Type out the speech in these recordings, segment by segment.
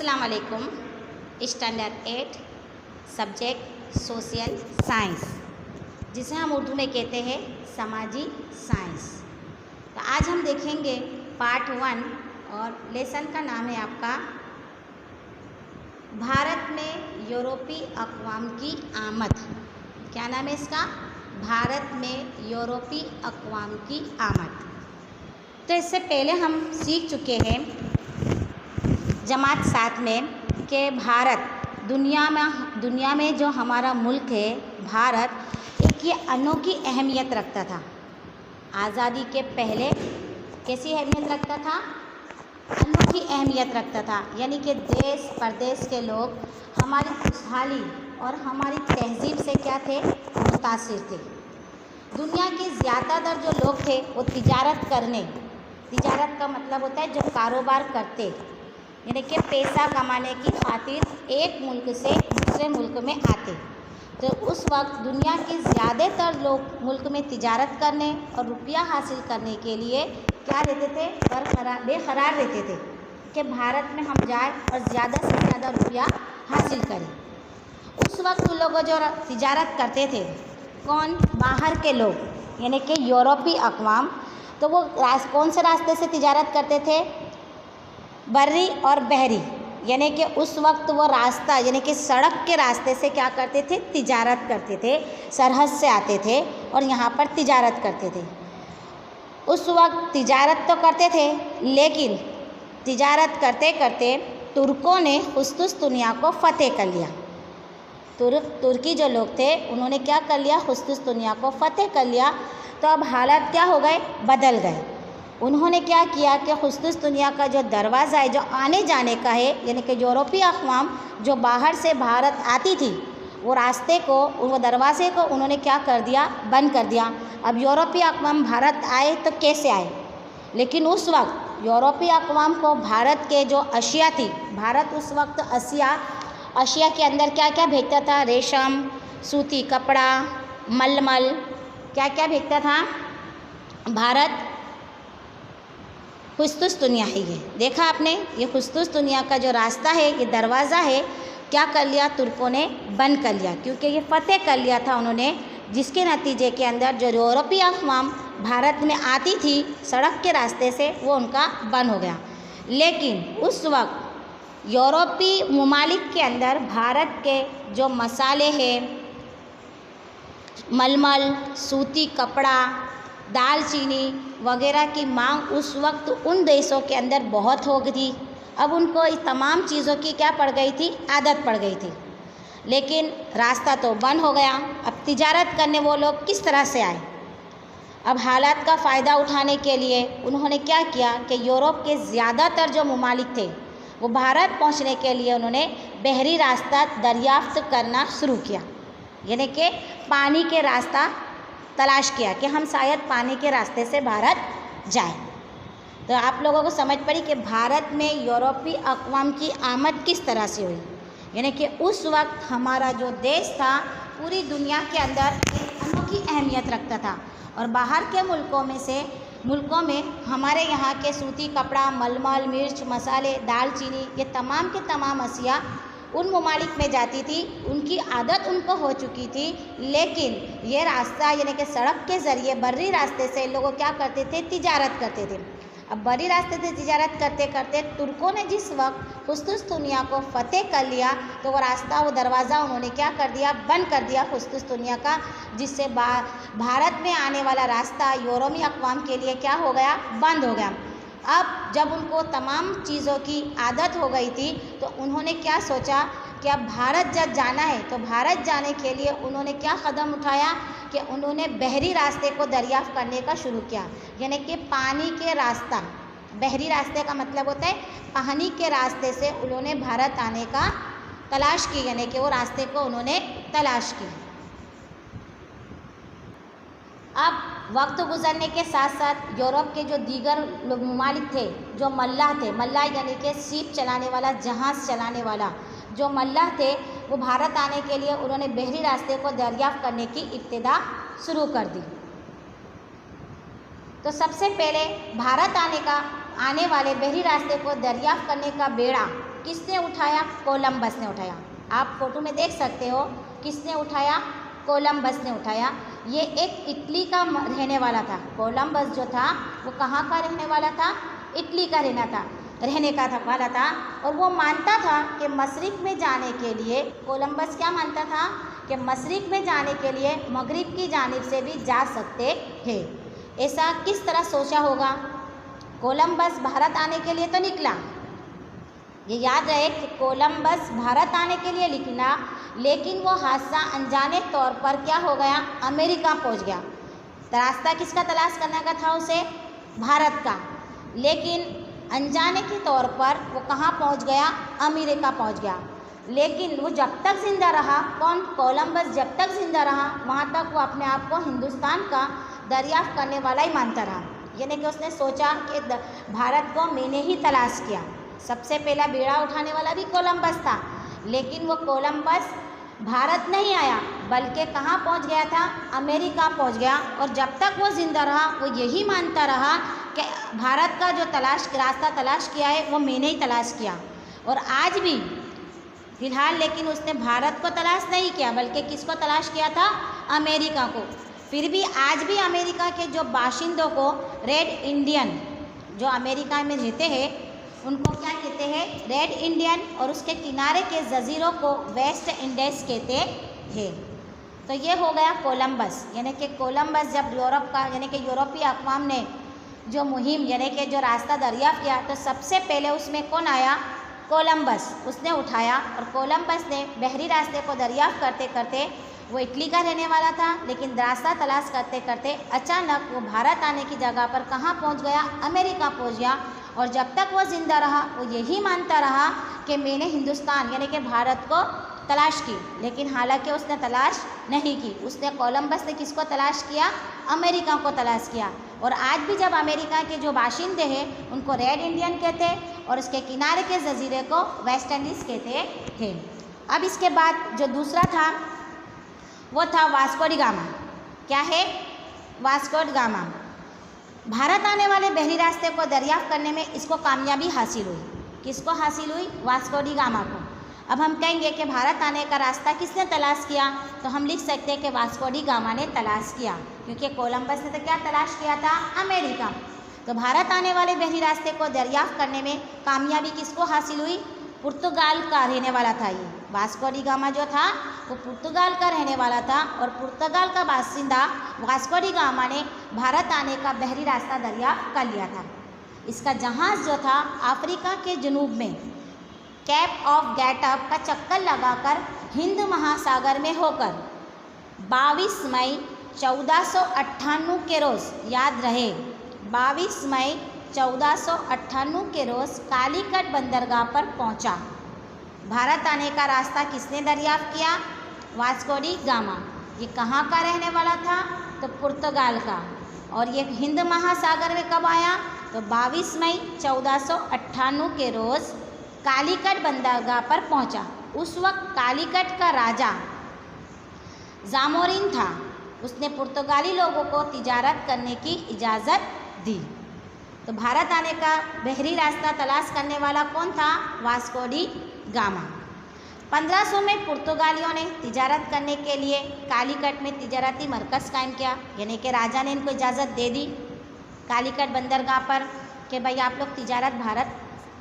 अस्सलाम वालेकुम। Standard 8 subject social science, जिसे हम उर्दू में कहते हैं समाजी साइंस। तो आज हम देखेंगे पार्ट 1 और लेसन का नाम है आपका भारत में यूरोपीय अक़वाम की आमद। क्या नाम है इसका? भारत में यूरोपीय अक़वाम की आमद। तो इससे पहले हम सीख चुके हैं जमात 7 में कि भारत दुनिया में जो हमारा मुल्क है भारत, एक ये अनोखी अहमियत रखता था। आज़ादी के पहले कैसी अहमियत रखता था? अनोखी अहमियत रखता था, यानी कि देश परदेश के लोग हमारी खुशहाली और हमारी तहजीब से क्या थे? मुतासिर थे। दुनिया के ज़्यादातर जो लोग थे वो तिजारत का मतलब होता है जो कारोबार करते, यानी कि पैसा कमाने की खातिर एक मुल्क से दूसरे मुल्क में आते। तो उस वक्त दुनिया के ज़्यादातर लोग मुल्क में तिजारत करने और रुपया हासिल करने के लिए क्या रहते थे? बेकरार रहते थे कि भारत में हम जाए और ज़्यादा से ज़्यादा रुपया हासिल करें। उस वक्त लोग जो तिजारत करते थे, कौन? बाहर के लोग, यानी कि यूरोपीय अक़वाम। तो वो कौन से रास्ते से तिजारत करते थे? बर्री और बहरी, यानी कि उस वक्त वो रास्ता यानी कि सड़क के रास्ते से क्या करते थे? तिजारत करते थे। सरहद से आते थे और यहाँ पर तिजारत करते थे। उस वक्त तिजारत तो करते थे, लेकिन तिजारत करते करते तुर्कों ने कुस्तुस्तुनिया को फ़तेह कर लिया। तुर्की जो लोग थे उन्होंने क्या कर लिया? कुस्तुस्तुनिया को फ़तेह कर लिया। तो अब हालात क्या हो गए? बदल गए। उन्होंने क्या किया कि कुस्तुस्तुनिया का जो दरवाज़ा है, जो आने जाने का है, यानी कि यूरोपीय अक़वाम जो बाहर से भारत आती थी, वो रास्ते को, वो दरवाज़े को उन्होंने क्या कर दिया? बंद कर दिया। अब यूरोपीय अक़वाम भारत आए तो कैसे आए? लेकिन उस वक्त यूरोपीय अक़वाम को भारत के जो अशिया थी, भारत उस वक्त अशिया के अंदर क्या क्या भेजता था? रेशम, सूती कपड़ा, मलमल, क्या क्या भेजता था भारत? कुस्तुस्तुनिया है। ये देखा आपने, ये कुस्तुस्तुनिया का जो रास्ता है, ये दरवाज़ा है, क्या कर लिया? तुर्कों ने बंद कर लिया, क्योंकि ये फ़तेह कर लिया था उन्होंने, जिसके नतीजे के अंदर जो यूरोपीय अक़वाम भारत में आती थी सड़क के रास्ते से, वो उनका बंद हो गया। लेकिन उस वक्त यूरोपीय ममालिक के अंदर भारत के जो मसाले हैं, मलमल, सूती कपड़ा, दालचीनी वगैरह की मांग उस वक्त उन देशों के अंदर बहुत हो गई थी। अब उनको इस तमाम चीज़ों की क्या पड़ गई थी? आदत पड़ गई थी। लेकिन रास्ता तो बंद हो गया। अब तिजारत करने वो लोग किस तरह से आए? अब हालात का फ़ायदा उठाने के लिए उन्होंने क्या किया कि यूरोप के ज़्यादातर जो ममालिक थे वो भारत पहुंचने के लिए उन्होंने बहरी रास्ता दरियाफ्त करना शुरू किया, यानी कि पानी के रास्ता तलाश किया कि हम शायद पानी के रास्ते से भारत जाएं। तो आप लोगों को समझ पड़ी कि भारत में यूरोपीय अक़वाम की आमद किस तरह से हुई, यानी कि उस वक्त हमारा जो देश था पूरी दुनिया के अंदर एक अनोखी अहमियत रखता था। और बाहर के मुल्कों में हमारे यहाँ के सूती कपड़ा, मलमल, मिर्च, मसाले, दालचीनी, ये तमाम के तमाम अशिया उन ममालिक में जाती थी। उनकी आदत उनको हो चुकी थी। लेकिन ये रास्ता यानी कि सड़क के ज़रिए बर्री रास्ते से लोग क्या करते थे? तिजारत करते थे। अब बर्री रास्ते से तिजारत करते करते तुर्कों ने जिस वक्त कुस्तुस्तुनिया को फ़तेह कर लिया, तो वो रास्ता, वो दरवाज़ा उन्होंने क्या कर दिया? बंद कर दिया कुस्तुस्तुनिया का, जिससे भारत में आने वाला रास्ता यूरोपीय अक़वाम के लिए क्या हो गया? बंद हो गया। अब जब उनको तमाम चीज़ों की आदत हो गई थी, तो उन्होंने क्या सोचा कि अब भारत जब जाना है, तो भारत जाने के लिए उन्होंने क्या कदम उठाया कि उन्होंने बहरी रास्ते को दरियाफ्त करने का शुरू किया, यानी कि पानी के रास्ता। बहरी रास्ते का मतलब होता है पानी के रास्ते से उन्होंने भारत आने का तलाश की, यानी कि वो रास्ते को उन्होंने तलाश की। अब वक्त गुजरने के साथ साथ यूरोप के जो दीगर ममालिक थे, जो मल्लाह थे, मल्लाह यानी कि सीप चलाने वाला, जहाज़ चलाने वाला जो मल्लाह थे, वो भारत आने के लिए उन्होंने बहरी रास्ते को दरियाफ्त करने की इब्तिदा शुरू कर दी। तो सबसे पहले भारत आने वाले बहरी रास्ते को दरियाफ्त करने का बेड़ा किसने उठाया? कोलंबस ने उठाया। आप फोटो में देख सकते हो, किसने उठाया? कोलंबस ने उठाया। ये एक इटली का रहने वाला था। कोलंबस जो था वो कहाँ का रहने वाला था? इटली का रहने का वाला था। और वो मानता था कि मशरिक़ में जाने के लिए, कोलंबस क्या मानता था कि मशरिक़ में जाने के लिए मगरिब की जानिब से भी जा सकते हैं। ऐसा किस तरह सोचा होगा? कोलंबस भारत आने के लिए तो निकला, ये याद रहे कि कोलंबस भारत आने के लिए निकला, लेकिन वो हादसा अनजाने तौर पर क्या हो गया? अमेरिका पहुंच गया। रास्ता किसका तलाश करने का था उसे? भारत का। लेकिन अनजाने के तौर पर वो कहाँ पहुंच गया? अमेरिका पहुंच गया। लेकिन वो जब तक ज़िंदा रहा, कौन? कोलंबस जब तक ज़िंदा रहा वहाँ तक वो अपने आप को हिंदुस्तान का दरियाफ्त करने वाला ही मानता रहा। यानी कि उसने सोचा कि भारत को मैंने ही तलाश किया। सबसे पहला बेड़ा उठाने वाला भी कोलंबस था, लेकिन वो कोलंबस भारत नहीं आया, बल्कि कहाँ पहुँच गया था? अमेरिका पहुँच गया। और जब तक वो ज़िंदा रहा वो यही मानता रहा कि भारत का जो रास्ता तलाश किया है वो मैंने ही तलाश किया। और आज भी फ़िलहाल लेकिन उसने भारत को तलाश नहीं किया, बल्कि किसको तलाश किया था? अमेरिका को। फिर भी आज भी अमेरिका के जो बाशिंदों को रेड इंडियन, जो अमेरिका में रहते हैं उनको क्या कहते हैं? Red Indian. और उसके किनारे के जजीरों को वेस्ट इंडीज़ कहते हैं। तो ये हो गया कोलंबस। यानी कि कोलंबस जब यूरोप का, यानी कि यूरोपीय अक़वाम ने जो मुहिम, यानी कि जो रास्ता दरियाफ़्त किया, तो सबसे पहले उसमें कौन आया? कोलंबस। उसने उठाया। और कोलंबस ने बहरी रास्ते को दरियाफ़्त करते करते, वो इटली का रहने वाला था, लेकिन रास्ता तलाश करते करते अचानक वो भारत आने की जगह पर कहाँ पहुँच गया? अमेरिका पहुँच गया। और जब तक वो ज़िंदा रहा वो यही मानता रहा कि मैंने हिंदुस्तान यानी कि भारत को तलाश की, लेकिन हालांकि उसने तलाश नहीं की। उसने, कोलंबस ने किसको तलाश किया? अमेरिका को तलाश किया। और आज भी जब अमेरिका के जो बाशिंदे हैं उनको रेड इंडियन कहते हैं और उसके किनारे के जजीरे को वेस्ट इंडीज़ कहते हैं। अब इसके बाद जो दूसरा था वो था वास्को डी गामा। क्या है? Vasco D gamma. भारत आने वाले बहरी रास्ते को दरियाफ्त करने में इसको कामयाबी हासिल हुई। किसको हासिल हुई? वास्को डी गामा को। अब हम कहेंगे कि भारत आने का रास्ता किसने तलाश किया, तो हम लिख सकते हैं कि वास्को डी गामा ने तलाश किया, क्योंकि कोलंबस ने तो क्या तलाश किया था? अमेरिका। तो भारत आने वाले बहरी रास्ते को दरियाफ्त करने में कामयाबी किसको हासिल हुई? पुर्तगाल का रहने वाला था। ये वास्को डी गामा जो था वो पुर्तगाल का रहने वाला था, और पुर्तगाल का बासिंदा वास्को डी गामा ने भारत आने का बहरी रास्ता दरियाफ्त कर लिया था। इसका जहाज़ जो था अफ्रीका के जनूब में कैप ऑफ गेट अप का चक्कर लगाकर हिंद महासागर में होकर 22 मई 1498 के रोज़, याद रहे 22 मई 1498 के रोज़ कालीकट बंदरगाह पर पहुंचा। भारत आने का रास्ता किसने दरियाफ्त किया? Vasco D gamma. ये कहाँ का रहने वाला था? तो पुर्तगाल का। और ये हिंद महासागर में कब आया? तो 22 मई 1498 के रोज़ कालीकट बंदरगाह पर पहुंचा। उस वक्त कालीकट का राजा जामोरिन था। उसने पुर्तगाली लोगों को तिजारत करने की इजाज़त दी। तो भारत आने का बहरी रास्ता तलाश करने वाला कौन था? Vasco D gamma. 1500 में पुर्तगालियों ने तिजारत करने के लिए कालीकट में तिजारती मरकज़ कायम किया, यानी कि राजा ने इनको इजाज़त दे दी कालीकट बंदरगाह पर कि भाई आप लोग तिजारत भारत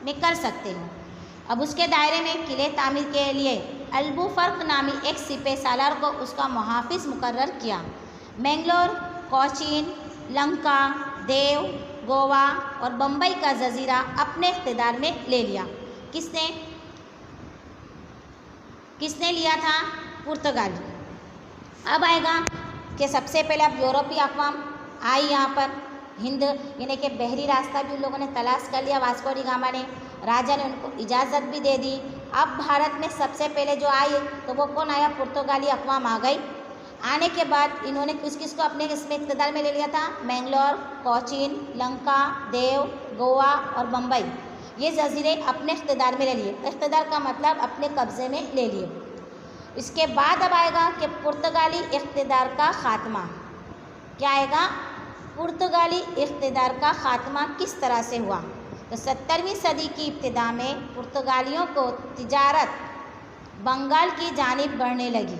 में कर सकते हो। अब उसके दायरे में किले तामीर के लिए अल्बुफर्क नामी एक सिपह सालार को उसका मुहाफिज मुकर्रर किया। मैंगलोर, कोचीन, लंका, देव, गोवा और बम्बई का जजीरा अपने इख्तियार में ले लिया। किसने लिया था? पुर्तगाली। अब आएगा कि सबसे पहले अब यूरोपीय अक़वाम आई यहाँ पर, हिंद यानी कि बहरी रास्ता भी उन लोगों ने तलाश कर लिया। वास्को डी गामा ने, राजा ने उनको इजाज़त भी दे दी। अब भारत में सबसे पहले जो आई तो वो कौन आया? पुर्तगाली अक़वाम आ गई। आने के बाद इन्होंने किसको अपने इसमें इक़्तिदार में ले लिया था? मैंगलोर, कोचीन, लंका, देव, गोवा और बम्बई, ये जजीरे अपने इक़्तिदार में ले लिए। इक़्तिदार का मतलब अपने कब्ज़े में ले लिए। इसके बाद अब आएगा कि पुर्तगाली इक़्तिदार का ख़ात्मा। क्या आएगा? पुर्तगाली इक़्तिदार का ख़ात्मा किस तरह से हुआ? तो 17वीं सदी की इब्तिदा में पुर्तगालियों को तिजारत बंगाल की जानिब बढ़ने लगी।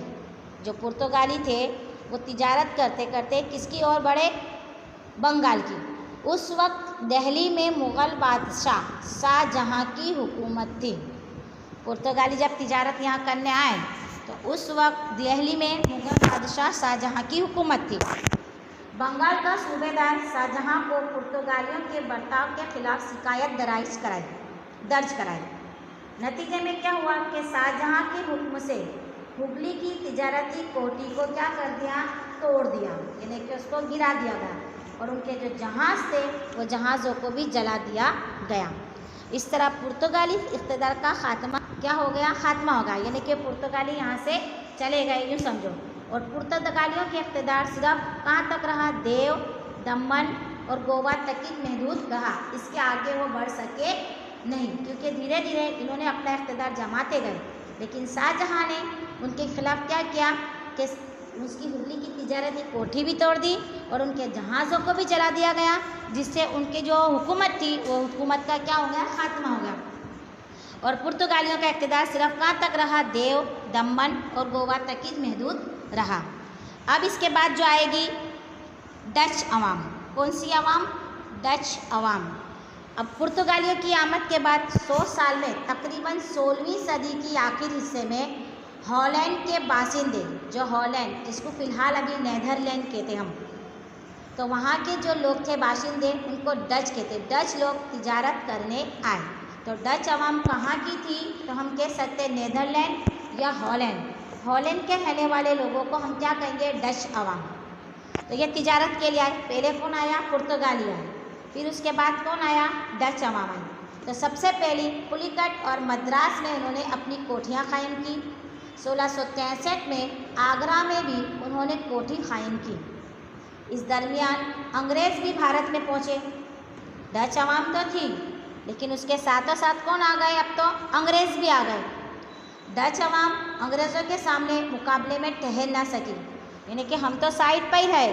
जो पुर्तगाली थे वो तिजारत करते करते किसकी ओर बढ़े? बंगाल की। उस वक्त दिल्ली में मुग़ल बादशाह शाहजहाँ की हुकूमत थी। पुर्तगाली जब तिजारत यहाँ करने आए तो उस वक्त दिल्ली में मुग़ल बादशाह शाहजहाँ की हुकूमत थी। बंगाल का सूबेदार शाहजहाँ को पुर्तगालियों के बर्ताव के खिलाफ शिकायत दर्ज कराई। नतीजे में क्या हुआ कि शाहजहाँ के हुक्म से हुगली की तिजारती कोठी को क्या कर दिया? तोड़ दिया, यानी कि उसको गिरा दिया गया और उनके जो जहाज़ थे वो जहाज़ों को भी जला दिया गया। इस तरह पुर्तगाली इक़्तिदार का खात्मा क्या हो गया? खात्मा हो गया, यानी कि पुर्तगाली यहाँ से चले गए, यूँ समझो। और पुर्तगालियों के इक़्तिदार सिर्फ कहाँ तक रहा? देव, दमन और गोवा तक ही महदूद रहा। इसके आगे वो बढ़ सके नहीं, क्योंकि धीरे धीरे इन्होंने अपना इक़्तिदार जमाते गए। लेकिन शाहजहाँ ने उनके खिलाफ क्या किया कि उसकी हुगली की तिजारती कोठी भी तोड़ दी और उनके जहाज़ों को भी जला दिया गया, जिससे उनकी जो हुकूमत थी वो हुकूमत का क्या हो गया? खात्मा हो गया। और पुर्तगालियों का इक़्तिदार सिर्फ कहाँ तक रहा? देव, दमन और गोवा तक ही महदूद रहा। अब इसके बाद जो आएगी डच अवाम। कौन सी अवाम? डच अवाम। अब पुर्तगालियों की आमद के बाद 100 साल में तकरीबन 16वीं सदी की आखिरी हिस्से में हॉलैंड के बासिंदे, जो हॉलैंड जिसको फ़िलहाल अभी नीदरलैंड कहते हम, तो वहाँ के जो लोग थे बाशिंदे उनको डच कहते। डच लोग तिजारत करने आए। तो डच अवाम कहाँ की थी? तो हम कह सकते हैं नीदरलैंड या हॉलैंड। हॉलैंड के रहने वाले लोगों को हम क्या कहेंगे? डच अवाम। तो ये तिजारत के लिए आए। पहले कौन आया? पुर्तगाली आए, फिर उसके बाद कौन आया? डच अवाम आई। तो सबसे पहली पुलिकट और मद्रास में उन्होंने अपनी कोठियाँ कायम की। 1663 में आगरा में भी उन्होंने कोठी कायम की। इस दरमियान अंग्रेज़ भी भारत में पहुँचे। डच अवाम तो थी, लेकिन उसके साथों साथ कौन आ गए? अब तो अंग्रेज़ भी आ गए। डच अवाम अंग्रेज़ों के सामने मुकाबले में ठहर ना सकी, यानी कि हम तो साइड पर ही रहे।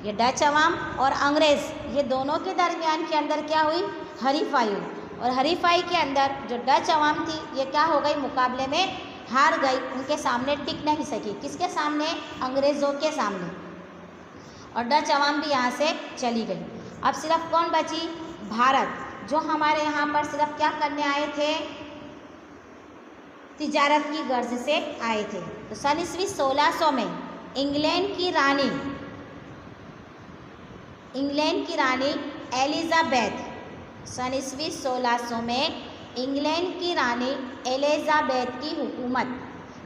ये डच अवाम और अंग्रेज़, ये दोनों के दरमियान के अंदर क्या हुई? हरीफाई हुई। और हरीफाई के अंदर जो डच अवाम थी ये क्या हो गई? मुकाबले में हार गई, उनके सामने टिक नहीं सकी। किसके सामने? अंग्रेज़ों के सामने। और डच अवाम भी यहाँ से चली गई। अब सिर्फ कौन बची? भारत, जो हमारे यहाँ पर सिर्फ क्या करने आए थे? तिजारत की गर्ज से आए थे। तो सन ईस्वी 1600 में इंग्लैंड की रानी एलिज़ाबेथ, सन ईस्वी 1600 में इंग्लैंड की रानी एलिज़ाबेथ की हुकूमत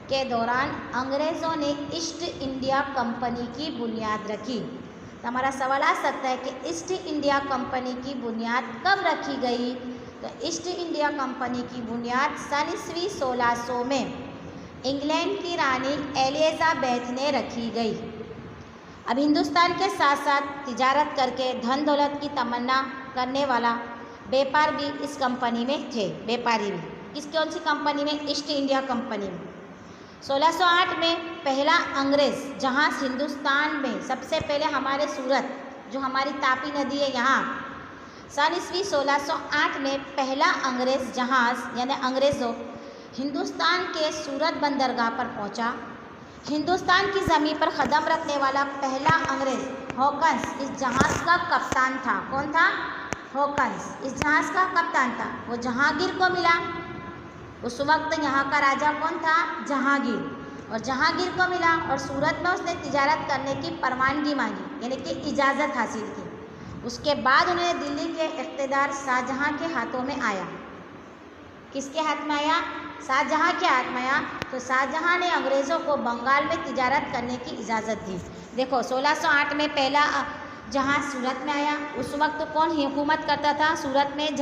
के दौरान अंग्रेज़ों ने ईस्ट इंडिया कंपनी की बुनियाद रखी। तो हमारा सवाल आ सकता है कि ईस्ट इंडिया कंपनी की बुनियाद कब रखी गई? तो ईस्ट इंडिया कंपनी की बुनियाद सन ईस्वी 1600 में इंग्लैंड की रानी एलिज़ाबेथ ने रखी गई। अब हिंदुस्तान के साथ साथ तिजारत करके धन दौलत की तमन्ना करने वाला व्यापार भी इस कंपनी में थे। व्यापारी भी किस कौन सी कंपनी में? ईस्ट इंडिया कंपनी में। 1608 में पहला अंग्रेज़ जहाज़ हिंदुस्तान में, सबसे पहले हमारे सूरत, जो हमारी तापी नदी है यहाँ, सन ईस्वी 1608 में पहला अंग्रेज़ जहाज़ यानी अंग्रेज़ों हिंदुस्तान के सूरत बंदरगाह पर पहुँचा। हिंदुस्तान की ज़मीन पर कदम रखने वाला पहला अंग्रेज़ हॉकन्स इस जहाज़ का कप्तान था। कौन था? हॉकन्स इस जहाज़ का कप्तान था। वो जहांगीर को मिला। उस वक्त यहाँ का राजा कौन था? जहांगीर। और जहांगीर को मिला और सूरत में उसने तिजारत करने की परवानगी मांगी, यानी कि इजाज़त हासिल की। उसके बाद उन्हें दिल्ली के इक़्तिदार शाहजहाँ के हाथों में आया। किसके हाथ में आया? शाहजहाँ के हाथ में आया। तो शाहजहाँ ने अंग्रेज़ों को बंगाल में तिजारत करने की इजाज़त दी। देखो 1608 में पहला जहाज़ सूरत में आया। उस वक्त कौन हुकूमत करता था सूरत में?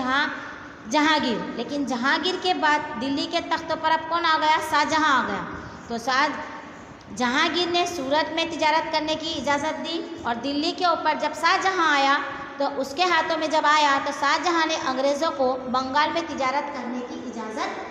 जहांगीर। लेकिन जहांगीर के बाद दिल्ली के तख्त पर अब कौन आ गया? शाहजहाँ आ गया। तो जहांगीर ने सूरत में तिजारत करने की इजाज़त दी और दिल्ली के ऊपर जब शाहजहाँ आया तो उसके हाथों में जब आया तो शाहजहाँ ने अंग्रेज़ों को बंगाल में तिजारत करने की इजाज़त